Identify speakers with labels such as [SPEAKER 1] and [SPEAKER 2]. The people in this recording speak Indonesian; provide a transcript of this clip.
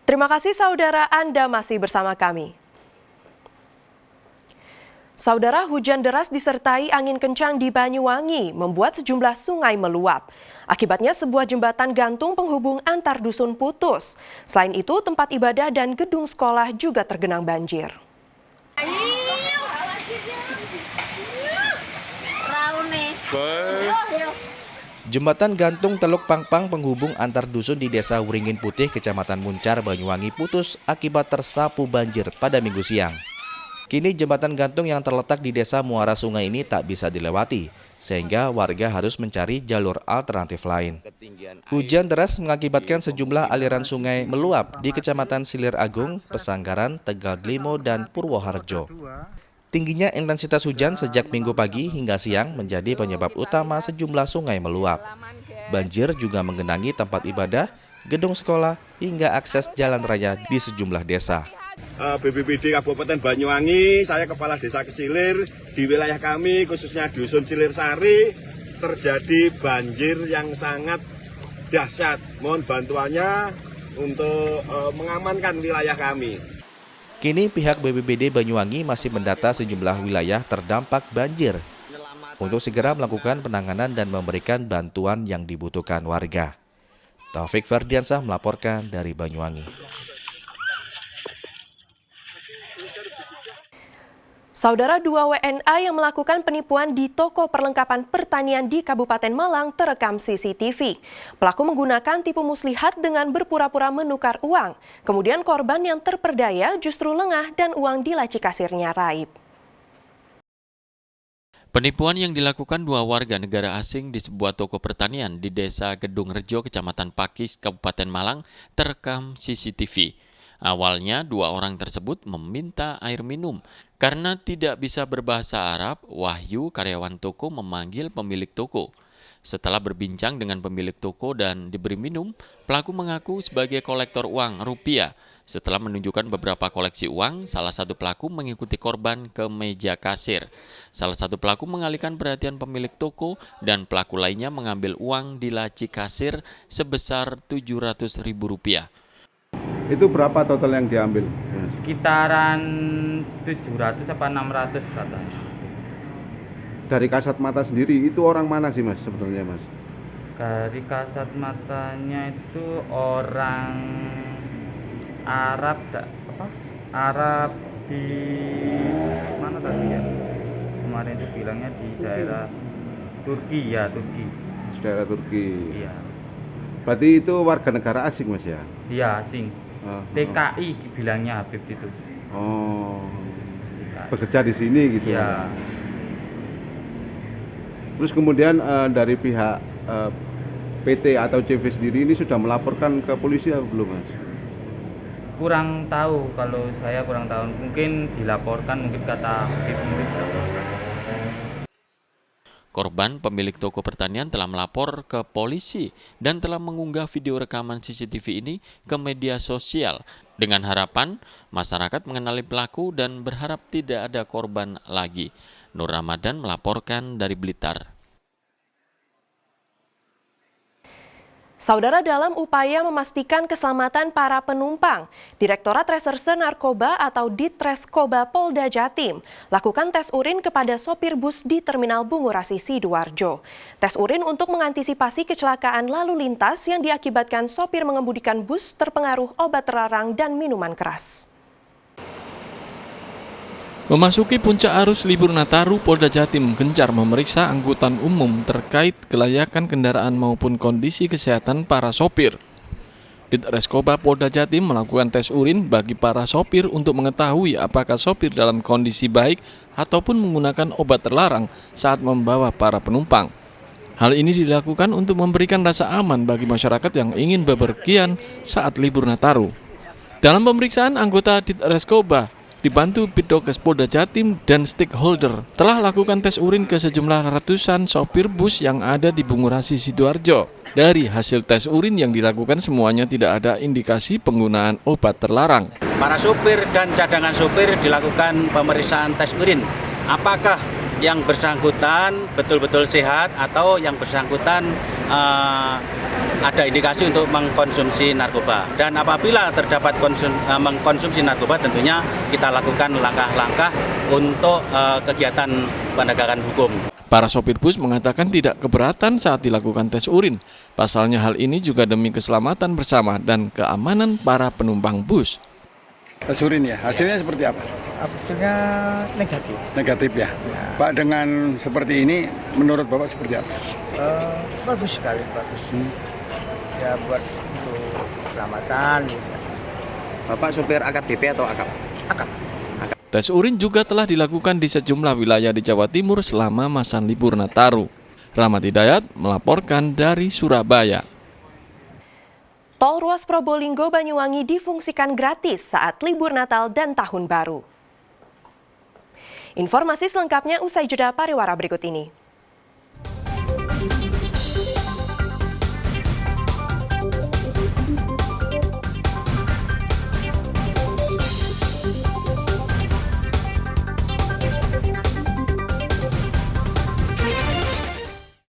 [SPEAKER 1] Terima kasih saudara, Anda masih bersama kami. Saudara, hujan deras disertai angin kencang di Banyuwangi membuat sejumlah sungai meluap. Akibatnya sebuah jembatan gantung penghubung antar dusun putus. Selain itu, tempat ibadah dan gedung sekolah juga tergenang banjir.
[SPEAKER 2] Jembatan gantung Teluk Pangpang penghubung antar dusun di Desa Wringin Putih, Kecamatan Muncar, Banyuwangi putus akibat tersapu banjir pada Minggu siang. Kini jembatan gantung yang terletak di desa muara sungai ini tak bisa dilewati, sehingga warga harus mencari jalur alternatif lain. Hujan deras mengakibatkan sejumlah aliran sungai meluap di Kecamatan Silir Agung, Pesanggaran, Tegal Glimo, dan Purwoharjo. Tingginya intensitas hujan sejak Minggu pagi hingga siang menjadi penyebab utama sejumlah sungai meluap. Banjir juga menggenangi tempat ibadah, gedung sekolah, hingga akses jalan raya di sejumlah desa.
[SPEAKER 3] BPBD Kabupaten Banyuwangi, saya Kepala Desa Kesilir, di wilayah kami khususnya Dusun Silir Sari terjadi banjir yang sangat dahsyat. Mohon bantuannya untuk mengamankan wilayah kami.
[SPEAKER 2] Kini pihak BPBD Banyuwangi masih mendata sejumlah wilayah terdampak banjir untuk segera melakukan penanganan dan memberikan bantuan yang dibutuhkan warga. Taufik Ferdiansyah melaporkan dari Banyuwangi.
[SPEAKER 1] Saudara, 2 WNA yang melakukan penipuan di toko perlengkapan pertanian di Kabupaten Malang terekam CCTV. Pelaku menggunakan tipu muslihat dengan berpura-pura menukar uang. Kemudian korban yang terperdaya justru lengah dan uang di laci kasirnya raib.
[SPEAKER 4] Penipuan yang dilakukan 2 warga negara asing di sebuah toko pertanian di Desa Gedung Rejo, Kecamatan Pakis, Kabupaten Malang terekam CCTV. Awalnya 2 orang tersebut meminta air minum. Karena tidak bisa berbahasa Arab, Wahyu, karyawan toko, memanggil pemilik toko. Setelah berbincang dengan pemilik toko dan diberi minum, pelaku mengaku sebagai kolektor uang rupiah. Setelah menunjukkan beberapa koleksi uang, salah satu pelaku mengikuti korban ke meja kasir. Salah satu pelaku mengalihkan perhatian pemilik toko dan pelaku lainnya mengambil uang di laci kasir sebesar Rp700.000.
[SPEAKER 5] Itu berapa total yang diambil?
[SPEAKER 6] Sekitaran 700 apa 600 katanya.
[SPEAKER 5] Dari kasat mata sendiri itu orang mana sih Mas sebenarnya Mas?
[SPEAKER 6] Dari kasat matanya itu orang Arab, Arab di mana tadi ya? Kemarin itu bilangnya di daerah Turki ya, Turki.
[SPEAKER 5] Daerah Turki.
[SPEAKER 6] Iya.
[SPEAKER 5] Berarti itu warga negara asing Mas ya?
[SPEAKER 6] Iya, asing. TKI bilangnya Habib itu.
[SPEAKER 5] Oh.
[SPEAKER 6] TKI.
[SPEAKER 5] Bekerja di sini gitu.
[SPEAKER 6] Iya.
[SPEAKER 5] Terus kemudian dari pihak PT atau CV sendiri ini sudah melaporkan ke polisi atau belum Mas?
[SPEAKER 6] Kurang tahu, kalau saya kurang tahu. Mungkin dilaporkan, mungkin kata Habib mungkin dilaporkan.
[SPEAKER 4] Korban pemilik toko pertanian telah melapor ke polisi dan telah mengunggah video rekaman CCTV ini ke media sosial dengan harapan masyarakat mengenali pelaku dan berharap tidak ada korban lagi. Nur Ramadan melaporkan dari Blitar.
[SPEAKER 1] Saudara, dalam upaya memastikan keselamatan para penumpang, Direktorat Reserse Narkoba atau Ditreskoba Polda Jatim lakukan tes urin kepada sopir bus di Terminal Bungurasi Sidoarjo. Tes urin untuk mengantisipasi kecelakaan lalu lintas yang diakibatkan sopir mengemudikan bus terpengaruh obat terlarang dan minuman keras.
[SPEAKER 7] Memasuki puncak arus libur Nataru, Polda Jatim gencar memeriksa angkutan umum terkait kelayakan kendaraan maupun kondisi kesehatan para sopir. Ditreskoba Polda Jatim melakukan tes urin bagi para sopir untuk mengetahui apakah sopir dalam kondisi baik ataupun menggunakan obat terlarang saat membawa para penumpang. Hal ini dilakukan untuk memberikan rasa aman bagi masyarakat yang ingin bepergian saat libur Nataru. Dalam pemeriksaan, anggota Ditreskoba dibantu Bidokes Polda Jatim dan stakeholder telah lakukan tes urin ke sejumlah ratusan sopir bus yang ada di Bungurasi Sidoarjo. Dari hasil tes urin yang dilakukan semuanya tidak ada indikasi penggunaan obat terlarang.
[SPEAKER 8] Para sopir dan cadangan sopir dilakukan pemeriksaan tes urin. Apakah yang bersangkutan betul-betul sehat atau yang bersangkutan ada indikasi untuk mengkonsumsi narkoba. Dan apabila terdapat mengkonsumsi narkoba, tentunya kita lakukan langkah-langkah untuk kegiatan penegakan hukum.
[SPEAKER 7] Para sopir bus mengatakan tidak keberatan saat dilakukan tes urin. Pasalnya hal ini juga demi keselamatan bersama dan keamanan para penumpang bus.
[SPEAKER 9] Tes urin ya, hasilnya seperti apa?
[SPEAKER 10] Hasilnya negatif.
[SPEAKER 9] Negatif ya. Pak, dengan seperti ini menurut Bapak seperti apa?
[SPEAKER 10] Bagus sekali, bagus. Ya buat untuk keselamatan. Gitu.
[SPEAKER 11] Bapak supir AKBP atau AKAP?
[SPEAKER 10] Akap.
[SPEAKER 7] Tes urin juga telah dilakukan di sejumlah wilayah di Jawa Timur selama masa libur Nataru. Rahmat Hidayat melaporkan dari Surabaya.
[SPEAKER 1] Tol ruas Probolinggo Banyuwangi difungsikan gratis saat libur Natal dan Tahun Baru. Informasi selengkapnya usai jeda pariwara berikut ini.